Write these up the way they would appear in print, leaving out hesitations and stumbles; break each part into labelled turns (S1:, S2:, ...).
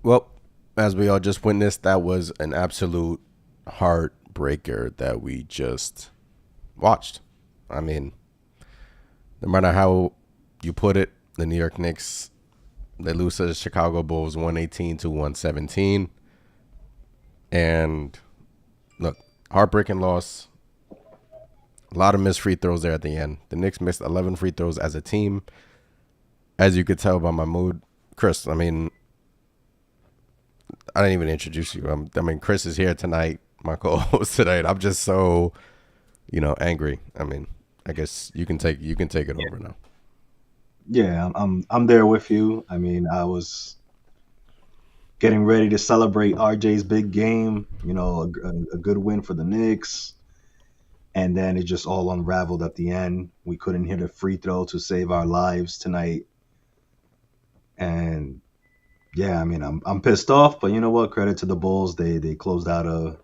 S1: Well, as we all just witnessed, that was an absolute heartbreaker that we just watched. I mean, no matter how you put it, the New York Knicks, they lose to the Chicago Bulls 118 to 117. And look, heartbreaking loss. A lot of missed free throws there at the end. The Knicks missed 11 free throws as a team. As you could tell by my mood, Chris, I mean, I didn't even introduce you. Chris is here tonight, my co-host tonight. I'm just so, angry. I mean, I guess you can take it
S2: Yeah,
S1: over now.
S2: yeah, I'm there with you. I mean, I was getting ready to celebrate RJ's big game. A good win for the Knicks, and then it just all unraveled at the end. We couldn't hit a free throw to save our lives tonight, and yeah, I mean, I'm pissed off. But you know what? Credit to the Bulls. They closed out a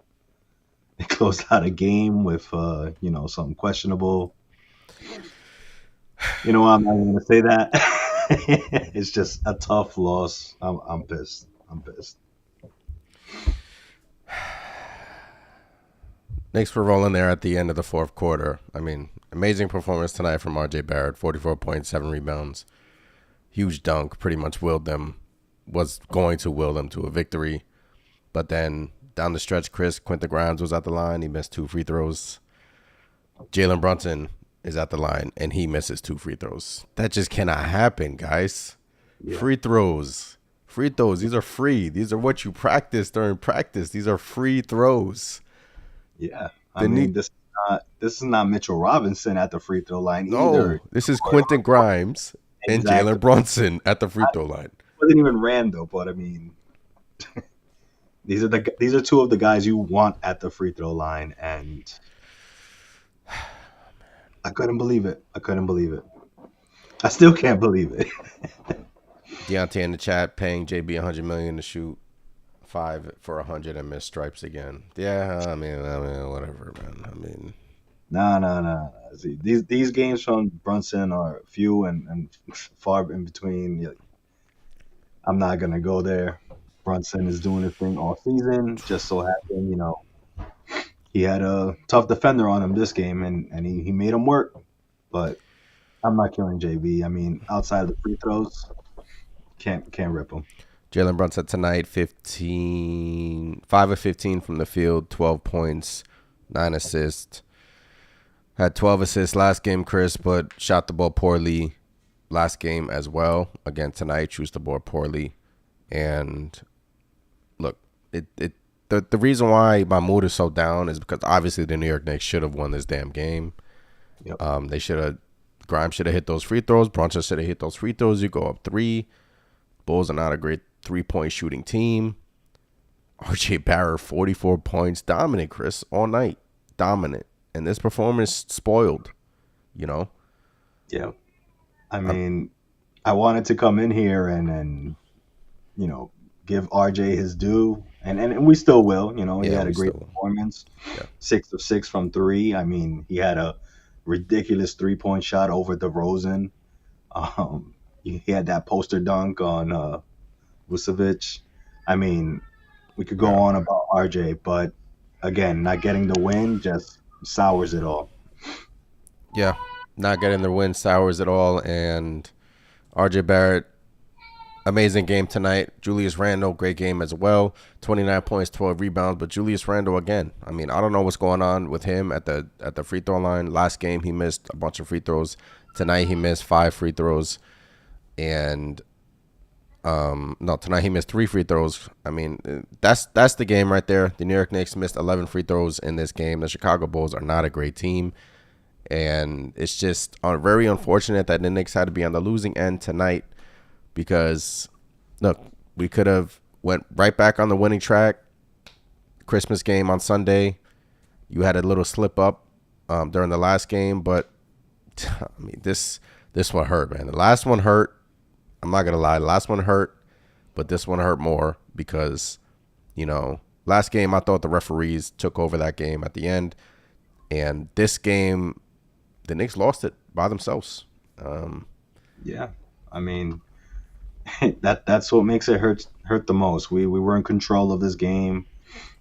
S2: they closed out a game with something questionable. You know what? I'm not even gonna say that. It's just a tough loss. I'm pissed. I'm pissed.
S1: Thanks for rolling there at the end of the fourth quarter. I mean, amazing performance tonight from RJ Barrett, 44 points, 7 rebounds. Huge dunk, pretty much was going to will them to a victory. But then down the stretch, Quinton Grimes was at the line. He missed 2 free throws. Jalen Brunson is at the line and he misses 2 free throws. That just cannot happen, guys.
S2: Yeah,
S1: Free throws. Free throws. These are free. These are what you practice during practice. These are free throws.
S2: yeah. I
S1: The
S2: mean,
S1: need
S2: this is not Mitchell Robinson at the free throw line either.
S1: No, this is Quentin Grimes and
S2: Exactly.
S1: Jalen Brunson at the free throw line.
S2: Wasn't even Randall, but I mean, these are two of the guys you want at the free throw line, and I couldn't believe it. I couldn't believe it. I still can't believe it.
S1: Deontay in the chat paying JB 100 million to shoot 5 for 100 and miss stripes again. Yeah, I mean, whatever, man. I mean,
S2: No, no, no. See, these games from Brunson are few and far in between. Yeah, I'm not gonna go there. Brunson is doing his thing all season. Just so happened, he had a tough defender on him this game, and he made him work. But I'm not killing JB. I mean, outside of the free throws, can't rip him.
S1: Jalen Brunson tonight, 15, 5 of 15 from the field, 12 points, 9 assists. Had 12 assists last game, Chris, but shot the ball poorly last game as well. Again, tonight, shoots the ball poorly. And look, the reason why my mood is so down is because obviously the New York Knicks should have won this damn game.
S2: Yep.
S1: They should have Grimes should have hit those free throws. Brunson should have hit those free throws. You go up three. Bulls are not a great 3-point shooting team. RJ Barrett, 44 points, dominant, Chris, all night, dominant, and this performance spoiled. You know,
S2: Yeah. I
S1: I'm,
S2: mean, I wanted to come in here and you know give RJ his due, and we still will. He
S1: yeah,
S2: had a
S1: we
S2: great
S1: still,
S2: performance,
S1: yeah,
S2: 6 of 6 from three. I mean, he had a ridiculous 3-point shot over DeRozan. He had that poster dunk on Vucevic. I mean, we could go
S1: yeah,
S2: on about RJ, but again, not getting the win just sours it all.
S1: yeah. Not getting the win sours at all, and RJ Barrett, amazing game tonight. Julius Randle, great game as well. 29 points, 12 rebounds. But Julius Randle again. I mean, I don't know what's going on with him at the free throw line. Last game he missed a bunch of free throws. Tonight he missed 5 free throws, and no, tonight he missed 3 free throws. I mean, that's the game right there. The New York Knicks missed 11 free throws in this game. The Chicago Bulls are not a great team, and it's just very unfortunate that the Knicks had to be on the losing end tonight because look, we could have went right back on the winning track. Christmas game on Sunday, you had a little slip up during the last game, but I mean this one hurt, man. The last one hurt. I'm not gonna lie, the last one hurt, but this one hurt more because last game I thought the referees took over that game at the end, and this game the Knicks lost it by themselves.
S2: Yeah, I mean, that's what makes it hurt the most. We were in control of this game.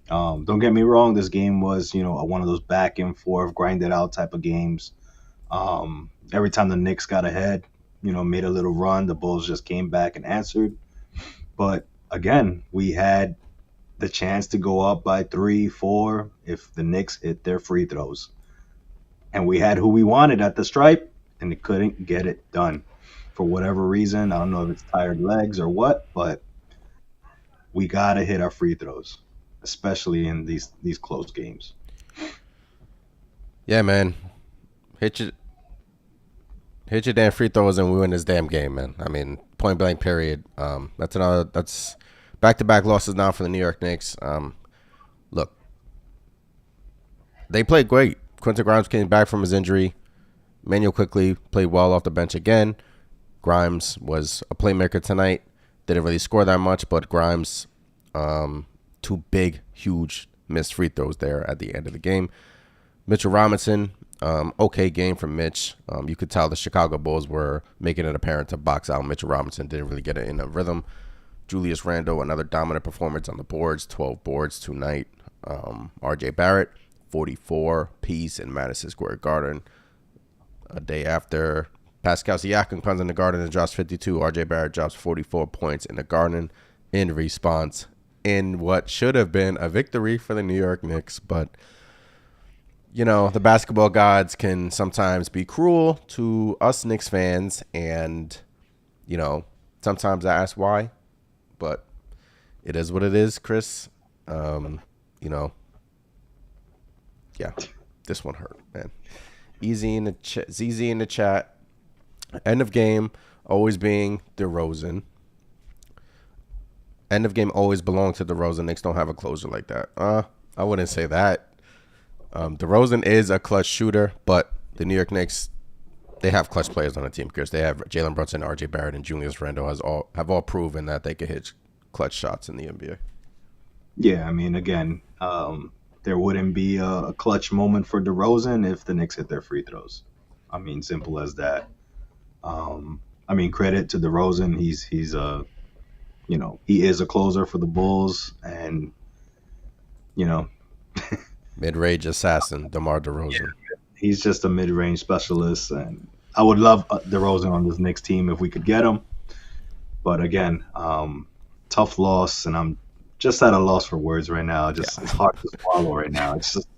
S2: Don't get me wrong, this game was, one of those back and forth, grinded out type of games. Every time the Knicks got ahead, made a little run, the Bulls just came back and answered. But again, we had the chance to go up by 3, 4 if the Knicks hit their free throws. And we had who we wanted at the stripe, and they couldn't get it done for whatever reason. I don't know if it's tired legs or what, but we got to hit our free throws, especially in these close games.
S1: Yeah, man. Hit your hit your damn free throws and we win this damn game, man. I mean, point blank. Period. That's back to back losses now for the New York Knicks. Look, they played great. Quentin Grimes came back from his injury. Manuel quickly played well off the bench again. Grimes was a playmaker tonight. Didn't really score that much, but Grimes, two big, huge missed free throws there at the end of the game. Mitchell Robinson, okay game from Mitch. You could tell the Chicago Bulls were making it apparent to box out. Mitchell Robinson didn't really get it in a rhythm. Julius Randle, another dominant performance on the boards, 12 boards tonight. RJ Barrett, 44 piece in Madison Square Garden. A day after Pascal Siakam comes in the Garden and drops 52, RJ Barrett drops 44 points in the Garden in response in what should have been a victory for the New York Knicks. But, the basketball gods can sometimes be cruel to us Knicks fans. And, sometimes I ask why. But it is what it is, Chris. Yeah, this one hurt, man. Easy in the chat. End of game always being DeRozan. End of game always belong to DeRozan. Knicks don't have a closer like that. I wouldn't say that. DeRozan is a clutch shooter, but the New York Knicks, they have clutch players on the team. Because they have Jalen Brunson, RJ Barrett, and Julius Randle have all proven that they can hit clutch shots in the NBA.
S2: Yeah, I mean, again, there wouldn't be a clutch moment for DeRozan if the Knicks hit their free throws. I mean, simple as that. Credit to DeRozan. He's he is a closer for the Bulls, and
S1: Mid-range assassin, DeMar DeRozan.
S2: he's just a mid-range specialist. And I would love DeRozan on this Knicks team if we could get him. But again, tough loss, and I'm just at a loss for words right now. It's hard to swallow right now. It's just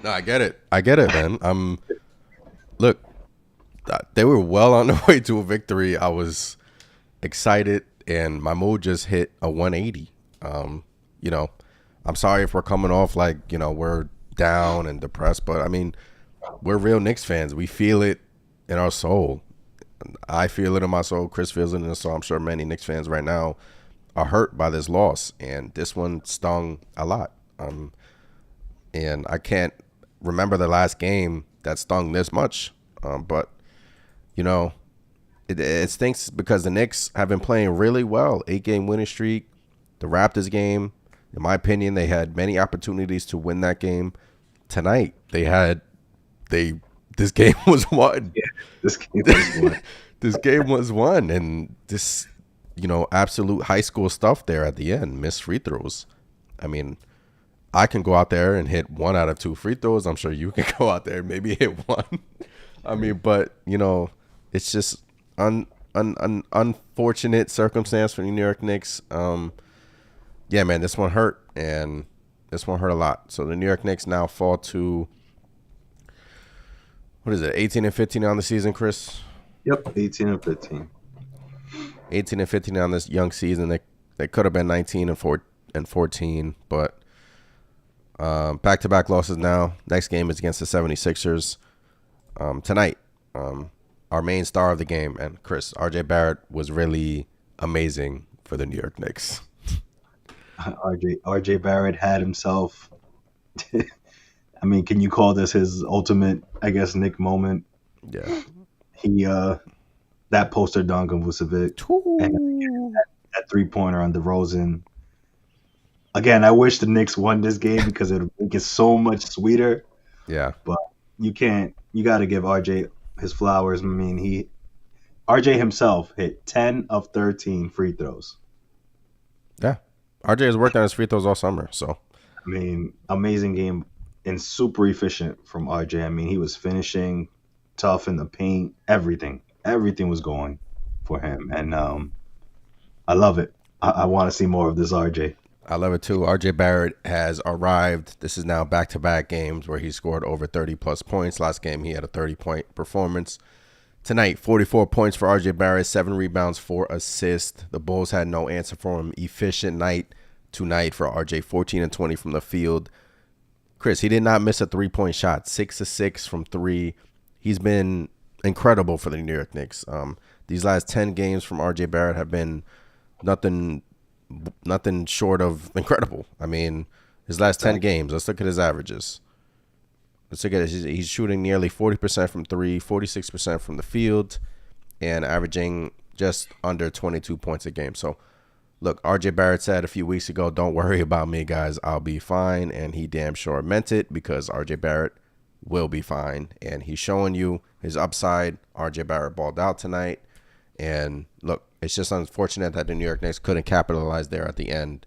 S1: No, I get it, man. Look, they were well on their way to a victory. I was excited, and my mood just hit a 180. I'm sorry if we're coming off like we're down and depressed, but I mean, we're real Knicks fans. We feel it in our soul. I feel it in my soul. Chris feels it in his soul. I'm sure many Knicks fans right now are hurt by this loss, and this one stung a lot. And I can't remember the last game that stung this much. But it stinks because the Knicks have been playing really well. 8-game winning streak. The Raptors game, in my opinion, they had many opportunities to win that game. Tonight, this game was won.
S2: yeah, this game was one.
S1: This game was won, and this, absolute high school stuff there at the end, missed free throws. I mean, I can go out there and hit 1 out of 2 free throws. I'm sure you can go out there and maybe hit 1. I mean, but, it's just unfortunate circumstance for the New York Knicks. Yeah, man, this one hurt, and this one hurt a lot. So the New York Knicks now fall to, what is it, 18-15 on the season, Chris?
S2: Yep, 18-15.
S1: 18-15 on this young season. They could have been 19-14, but back-to-back losses now. Next game is against the 76ers tonight. Our main star of the game, and Chris, RJ Barrett was really amazing for the New York Knicks.
S2: RJ Barrett had himself. I mean, can you call this his ultimate, I guess, Nick moment?
S1: Yeah.
S2: He that poster dunk on Vucevic and that 3-pointer on DeRozan. Again, I wish the Knicks won this game because it would make it so much sweeter.
S1: Yeah.
S2: But you can't. You got to give RJ his flowers. I mean, RJ himself hit 10 of 13 free throws.
S1: RJ has worked on his free throws all summer, so
S2: I mean, amazing game and super efficient from RJ. I mean, he was finishing tough in the paint, everything was going for him, and I love it. I want to see more of this RJ.
S1: I love it too. RJ Barrett has arrived. This is now back-to-back games where he scored over 30 plus points. Last game he had a 30-point performance. Tonight, 44 points for RJ Barrett, 7 rebounds, 4 assists. The Bulls had no answer for him. Efficient night tonight for RJ, 14 and 20 from the field. Chris, he did not miss a three-point shot, 6 of 6 from 3. He's been incredible for the New York Knicks. These last 10 games from RJ Barrett have been nothing short of incredible. I mean, his last 10 games, let's look at his averages. Let's look at it. He's shooting nearly 40% from 3, 46% from the field, and averaging just under 22 points a game. So, look, RJ Barrett said a few weeks ago, don't worry about me, guys. I'll be fine. And he damn sure meant it, because RJ Barrett will be fine. And he's showing you his upside. RJ Barrett balled out tonight. And look, it's just unfortunate that the New York Knicks couldn't capitalize there at the end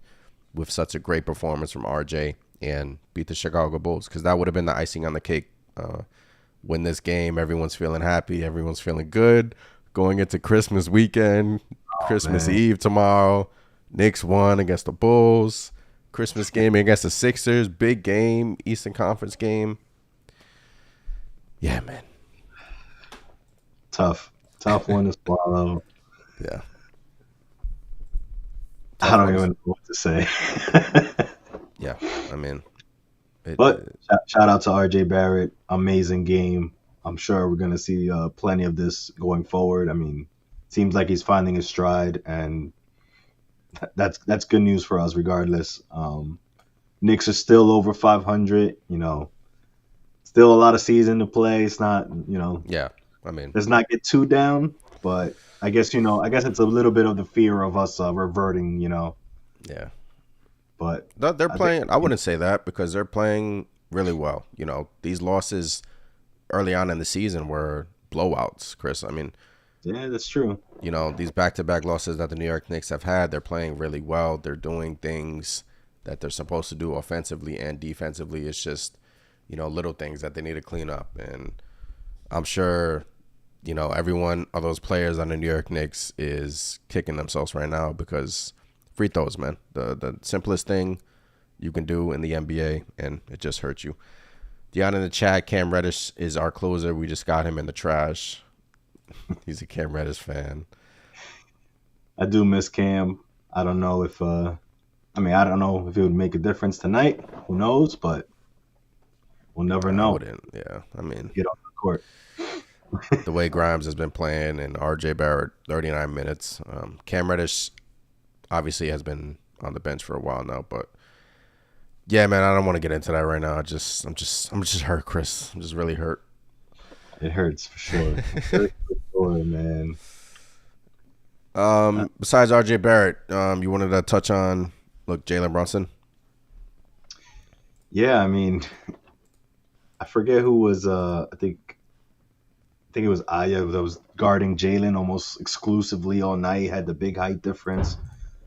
S1: with such a great performance from RJ and beat the Chicago Bulls, because that would have been the icing on the cake. Win this game, everyone's feeling happy, everyone's feeling good. Going into Christmas weekend, Christmas Eve tomorrow, Knicks won against the Bulls. Christmas game against the Sixers, big game, Eastern Conference game. Yeah, man.
S2: Tough one to swallow.
S1: Yeah.
S2: I don't even know what to say.
S1: Yeah, I mean.
S2: But shout out to RJ Barrett. Amazing game. I'm sure we're going to see plenty of this going forward. I mean, seems like he's finding his stride, and that's good news for us regardless. Knicks are still over 500, still a lot of season to play. It's not,
S1: yeah, I mean,
S2: let's not get too down, but I guess it's a little bit of the fear of us reverting,
S1: Yeah.
S2: But
S1: they're playing. I wouldn't say that, because they're playing really well. These losses early on in the season were blowouts, Chris. I mean,
S2: yeah, that's true.
S1: These back-to-back losses that the New York Knicks have had, they're playing really well. They're doing things that they're supposed to do offensively and defensively. It's just, little things that they need to clean up. And I'm sure, every one of those players on the New York Knicks is kicking themselves right now, because free throws, man, the simplest thing you can do in the NBA, and it just hurts you. Dion in the chat, Cam Reddish is our closer. We just got him in the trash. He's a Cam Reddish fan.
S2: I do miss Cam. I don't know if I don't know if it would make a difference tonight. Who knows? But we'll never know.
S1: Yeah, I mean,
S2: Get on the court.
S1: The way Grimes has been playing, and RJ Barrett 39 minutes. Cam Reddish obviously has been on the bench for a while now, but yeah, man, I don't want to get into that right now. I'm just hurt, Chris. I'm just really hurt.
S2: It hurts for sure. It hurts for sure, man.
S1: Besides RJ Barrett, you wanted to touch on Jalen Brunson?
S2: Yeah, I mean, I forget who was. I think it was Aya that was guarding Jalen almost exclusively all night. Had the big height difference.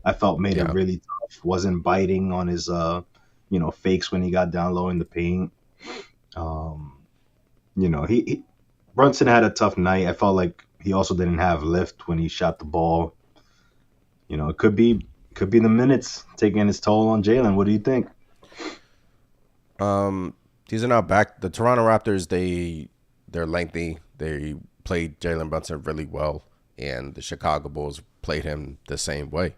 S2: I felt made it really tough. Wasn't biting on his fakes when he got down low in the paint. He Brunson had a tough night. I felt like he also didn't have lift when he shot the ball. It could be the minutes taking its toll on Jalen. What do you think?
S1: These are now back. The Toronto Raptors, they're lengthy. They played Jalen Brunson really well, and the Chicago Bulls played him the same way.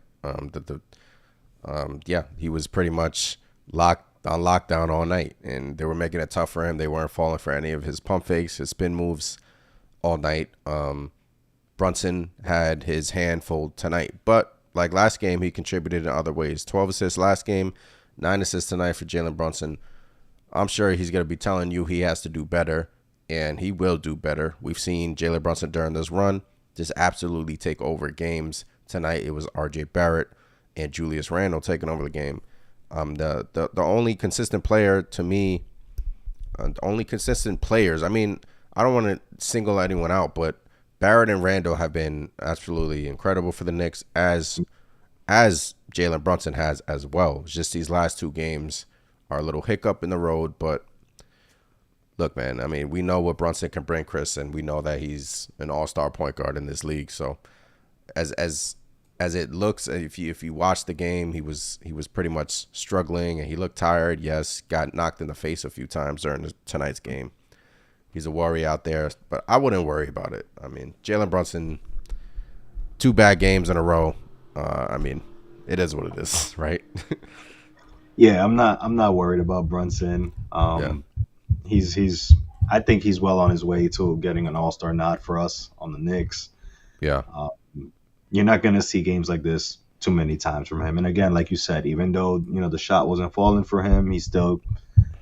S1: He was pretty much lockdown all night, and they were making it tough for him. They weren't falling for any of his pump fakes, his spin moves all night. Brunson had his hand full tonight, but like last game, he contributed in other ways. 12 assists last game, 9 assists tonight for Jalen Brunson. I'm sure he's going to be telling you he has to do better, and he will do better. We've seen Jalen Brunson during this run just absolutely take over games. Tonight it was RJ Barrett and Julius Randle taking over the game. The only consistent player to me, the only consistent players, I mean, I don't want to single anyone out, but Barrett and Randle have been absolutely incredible for the Knicks, as as Jalen Brunson has as well. It's just these last two games are a little hiccup in the road, but look, man, I mean, we know what Brunson can bring, Chris, and we know that he's an all-star point guard in this league. So as it looks, if you watch the game, he was pretty much struggling and he looked tired. Yes, got knocked in the face a few times during tonight's game. He's a worry out there, but I wouldn't worry about it. I mean, Jalen Brunson, 2 bad games in a row. I mean, it is what it is, right?
S2: Yeah, I'm not worried about Brunson.
S1: Yeah,
S2: He's I think he's well on his way to getting an All-Star nod for us on the Knicks.
S1: yeah,
S2: You're not going to see games like this too many times from him. And again, like you said, even though the shot wasn't falling for him, he still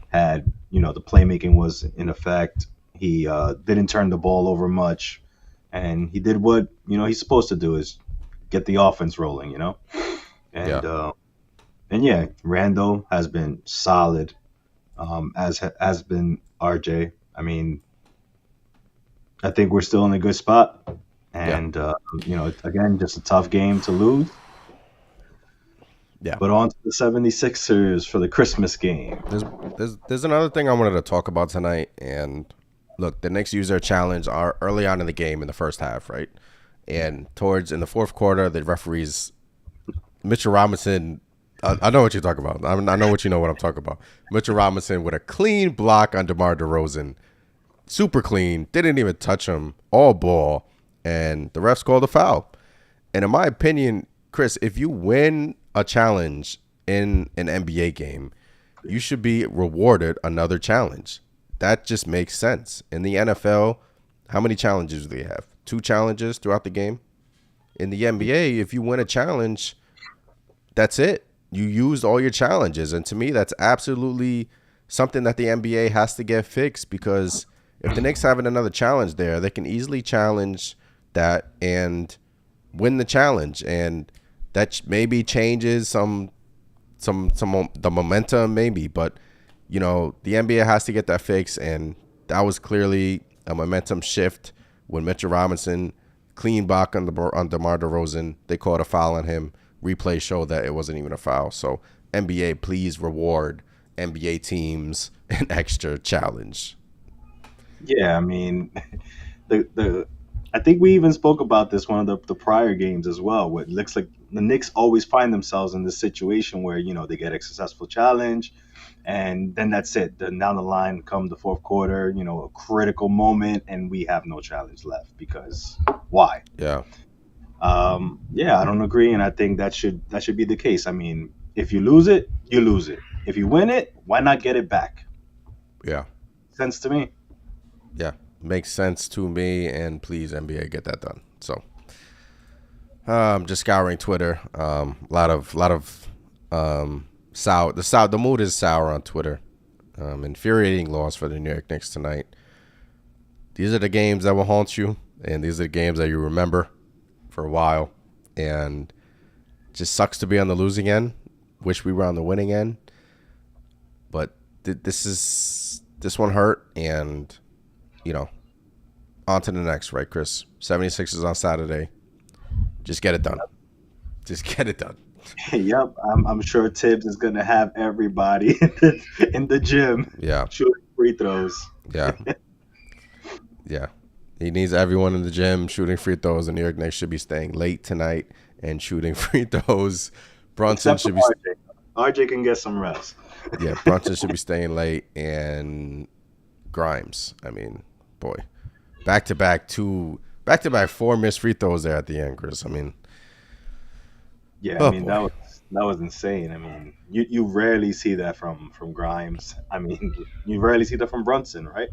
S2: had the playmaking was in effect. He didn't turn the ball over much, and he did what he's supposed to do is get the offense rolling. And
S1: yeah,
S2: and yeah, Randall has been solid, as has been RJ. I mean, I think we're still in a good spot.
S1: yeah,
S2: And again, just a tough game to lose.
S1: yeah.
S2: But on to the 76ers for the Christmas game.
S1: There's another thing I wanted to talk about tonight, and look, the Knicks used their challenge early on in the game in the first half, right? And towards in the fourth quarter, the referees, Mitchell Robinson, I know what you're talking about. I know what I'm talking about. Mitchell Robinson with a clean block on DeMar DeRozan, super clean, didn't even touch him, all ball, and the refs called a foul. And in my opinion, Chris, if you win a challenge in an NBA game, you should be rewarded another challenge. That just makes sense. In the NFL, how many challenges do they have? 2 challenges throughout the game. In the NBA, if you win a challenge, that's it. You used all your challenges. And to me, that's absolutely something that the NBA has to get fixed, because if the Knicks having another challenge there, they can easily challenge that and win the challenge. And that maybe changes the momentum, maybe. But, the NBA has to get that fixed. And that was clearly a momentum shift when Mitchell Robinson clean block on DeMar DeRozan. They called a foul on him. Replay showed that it wasn't even a foul. So NBA, please reward NBA teams an extra challenge.
S2: Yeah, I mean, the I think we even spoke about this one of the prior games as well. Where it looks like the Knicks always find themselves in this situation where they get a successful challenge, and then that's it. Then down the line, come the fourth quarter, a critical moment, and we have no challenge left because why?
S1: Yeah,
S2: Yeah, I don't agree, and I think that should be the case. I mean, if you lose it, you lose it. If you win it, why not get it back?
S1: yeah,
S2: Sense to me.
S1: yeah. Makes sense to me. And please, NBA, get that done. So, just scouring Twitter. Lot of sour. The mood is sour on Twitter. Infuriating loss for the New York Knicks tonight. These are the games that will haunt you, and these are the games that you remember for a while. And just sucks to be on the losing end. Wish we were on the winning end. But this one hurt, and on to the next, right, Chris? 76ers on Saturday. Just get it done. Just get it done.
S2: Yep, I'm sure Tibbs is gonna have everybody in the gym
S1: Yeah,
S2: shooting free throws.
S1: yeah, yeah. He needs everyone in the gym shooting free throws. The New York Knicks should be staying late tonight and shooting free throws. Brunson
S2: Except for
S1: should be,
S2: RJ. RJ can get some rest.
S1: yeah, Brunson should be staying late, and Grimes. I mean, boy, back to back 4 missed free throws there at the end, Chris. I mean,
S2: Yeah, I
S1: oh
S2: mean
S1: boy,
S2: that was insane. I mean, you rarely see that from Grimes. I mean, you rarely see that from Brunson, right?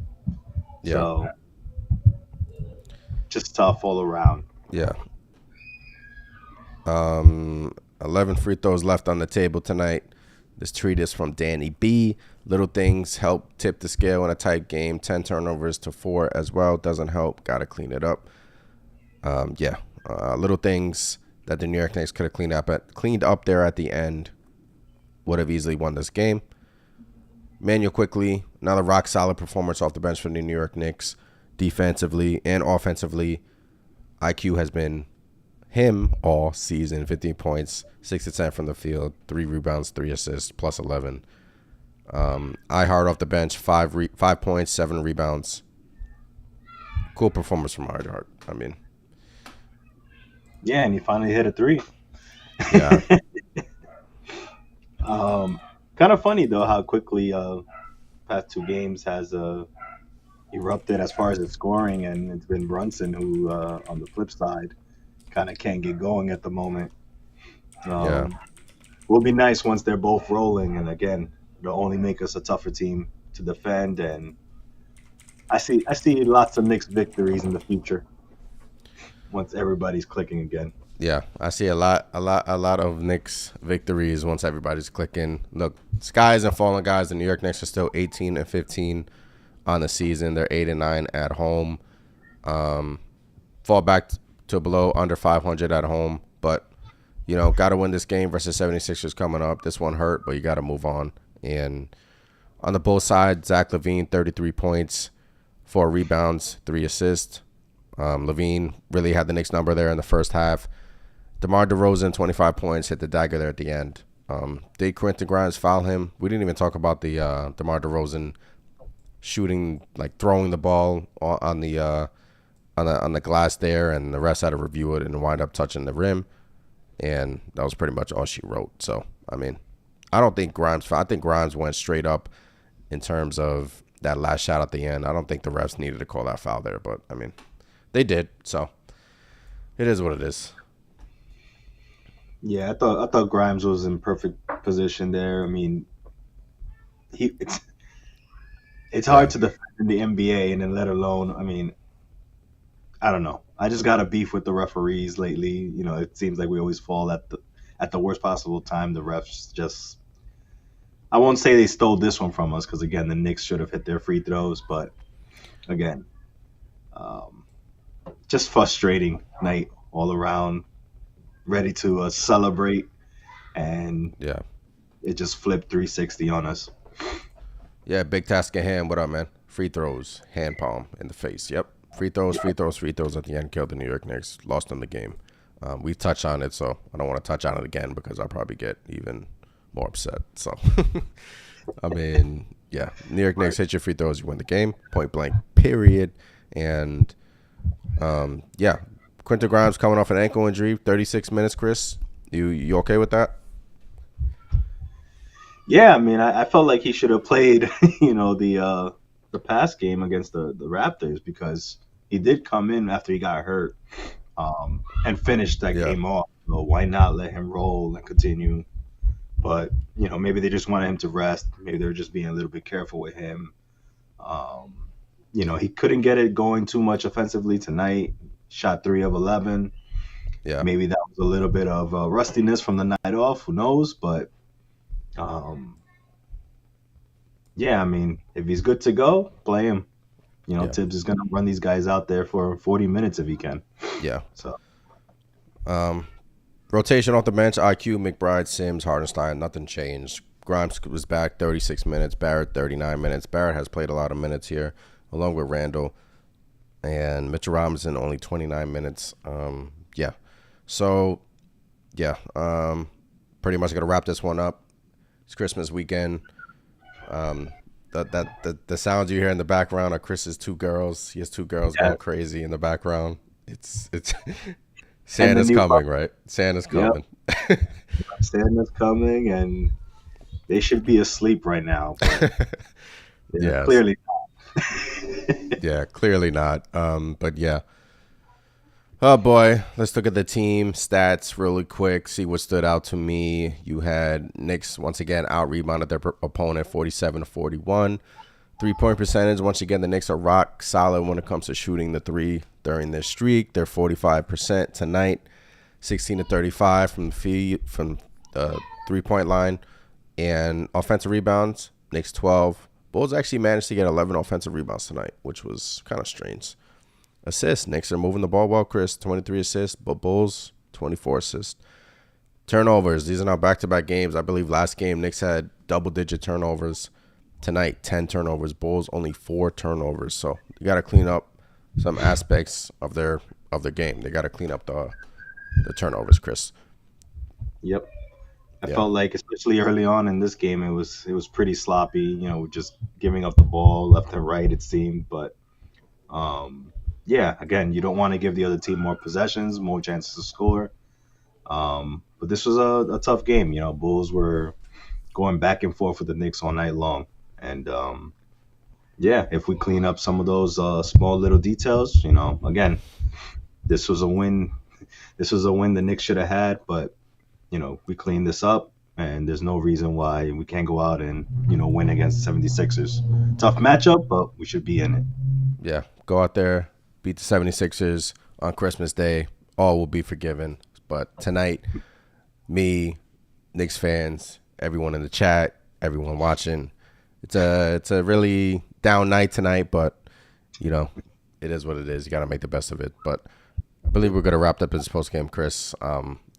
S1: yeah,
S2: So just tough all around.
S1: yeah. 11 free throws left on the table tonight. This treatise from Danny B. Little things help tip the scale in a tight game. 10 turnovers to 4 as well. Doesn't help. Got to clean it up. Little things that the New York Knicks could have cleaned up there at the end. Would have easily won this game. Manuel quickly, another rock solid performance off the bench for the New York Knicks. Defensively and offensively, IQ has been him all season. 15 points, 6 to 10 from the field, 3 rebounds, 3 assists, plus 11. Ihart off the bench, 5 points, 7 rebounds. Cool performance from Ihart. I mean,
S2: Yeah, and he finally hit a three.
S1: yeah,
S2: Kind of funny though how quickly past two games has erupted as far as the scoring, and it's been Brunson who, on the flip side, kind of can't get going at the moment.
S1: yeah,
S2: Um, will be nice once they're both rolling, and again, it'll only make us a tougher team to defend. And I see lots of Knicks victories in the future once everybody's clicking again.
S1: yeah. I see a lot of Knicks victories once everybody's clicking. Look, sky isn't falling, guys. The New York Knicks are still 18-15 on the season. They're 8-9 at home. Fall back to below under 500 at home, but got to win this game versus 76ers coming up. This one hurt, but you got to move on. And on the Bulls side, Zach LaVine, 33 points, 4 rebounds, 3 assists. LaVine really had the Knicks number there in the first half. DeMar DeRozan, 25 points, hit the dagger there at the end. Did Quentin Grimes foul him? We didn't even talk about the DeMar DeRozan shooting, like throwing the ball on the glass there, and the refs had to review it and wind up touching the rim. And that was pretty much all she wrote. So, I mean, I think Grimes went straight up in terms of that last shot at the end. I don't think the refs needed to call that foul there, but, I mean, they did. So, it is what it is.
S2: Yeah, I thought Grimes was in perfect position there. I mean, he it's
S1: Yeah,
S2: hard to defend in the NBA, and then let alone, I mean, I don't know. I just got a beef with the referees lately. It seems like we always fall at the worst possible time. The refs just, I won't say they stole this one from us, because again, the Knicks should have hit their free throws, but again, um, just frustrating night all around. Ready to celebrate, and
S1: yeah.
S2: it just flipped 360 on us.
S1: Yeah, big task at hand. What up, man? Free throws, hand palm in the face. Yep. Free throws, free throws, free throws at the end killed the New York Knicks. Lost in the game. We touched on it, so I don't want to touch on it again because I'll probably get even more upset. So, I mean, yeah. New York Knicks hit your free throws, you win the game. Point blank, period. And, yeah. Quentin Grimes coming off an ankle injury, 36 minutes, Chris. You okay with that?
S2: Yeah, I mean, I felt like he should have played, the past game against the Raptors, because he did come in after he got hurt, and finish that
S1: Yeah.
S2: game off. So why not let him roll and continue? But maybe they just wanted him to rest. Maybe they were just being a little bit careful with him. Um, he couldn't get it going too much offensively tonight. Shot 3 of 11.
S1: Yeah.
S2: Maybe that was a little bit of rustiness from the night off. Who knows? But um, yeah, I mean, if he's good to go, play him.
S1: Yeah.
S2: Tibbs is going to run these guys out there for 40 minutes if he can.
S1: Yeah.
S2: So,
S1: Rotation off the bench, IQ, McBride, Sims, Hardenstein, nothing changed. Grimes was back 36 minutes, Barrett 39 minutes. Barrett has played a lot of minutes here, along with Randall. And Mitchell Robinson only 29 minutes. Yeah. So, yeah. Pretty much going to wrap this one up. It's Christmas weekend. The sounds you hear in the background are Chris's 2 girls. He has 2 girls
S2: yeah.
S1: going crazy in the background. It's
S2: And the
S1: Santa's
S2: new
S1: coming, right? Santa's
S2: Yep.
S1: coming.
S2: Santa's coming, and they should be asleep right now. But
S1: Yes.
S2: clearly.
S1: Yeah, clearly not. But yeah. Oh boy, let's look at the team stats really quick. See what stood out to me. You had Knicks once again out rebounded their opponent 47-41. 3-point percentage. Once again, the Knicks are rock solid when it comes to shooting the three during this streak. They're 45% tonight, 16-35 from the 3-point line, and offensive rebounds. Knicks 12. Bulls actually managed to get 11 offensive rebounds tonight, which was kind of strange. Assists. Knicks are moving the ball well, Chris. 23 assists, but Bulls 24 assists. Turnovers. These are now back-to-back games. I believe last game Knicks had double-digit turnovers. Tonight, 10 turnovers. Bulls only 4 turnovers. So you got to clean up some aspects of their game. They got to clean up the the turnovers, Chris.
S2: Yep. I
S1: Yeah,
S2: felt like, especially early on in this game, it was pretty sloppy. Just giving up the ball left and right. It seemed, but um, yeah. Again, you don't want to give the other team more possessions, more chances to score. But this was a tough game. Bulls were going back and forth with the Knicks all night long, and yeah, if we clean up some of those small little details, again, this was a win. This was a win the Knicks should have had, but we cleaned this up, and there's no reason why we can't go out and win against the 76ers. Tough matchup, but we should be in it.
S1: yeah. Go out there, beat the 76ers on Christmas Day. All will be forgiven. But tonight, me, Knicks fans, everyone in the chat, everyone watching, it's a really down night tonight, but you know, it is what it is. You got to make the best of it. But I believe we're gonna wrap up this post game, Chris.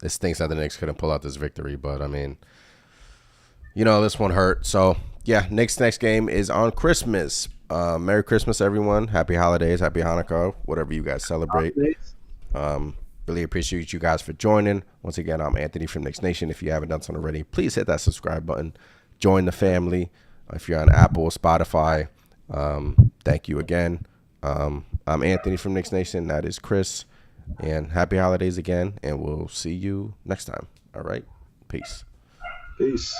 S1: It stinks that the Knicks couldn't pull out this victory, but I mean, this one hurt. So yeah, Knicks next game is on Christmas. Merry Christmas, everyone. Happy holidays, happy Hanukkah, whatever you guys celebrate. Really appreciate you guys for joining. Once again, I'm Anthony from Knicks Nation. If you haven't done so already, please hit that subscribe button. Join the family. If you're on Apple, Spotify, thank you again. I'm Anthony from Knicks Nation. That is Chris. And happy holidays again. And we'll see you next time. All right. Peace.
S2: Peace.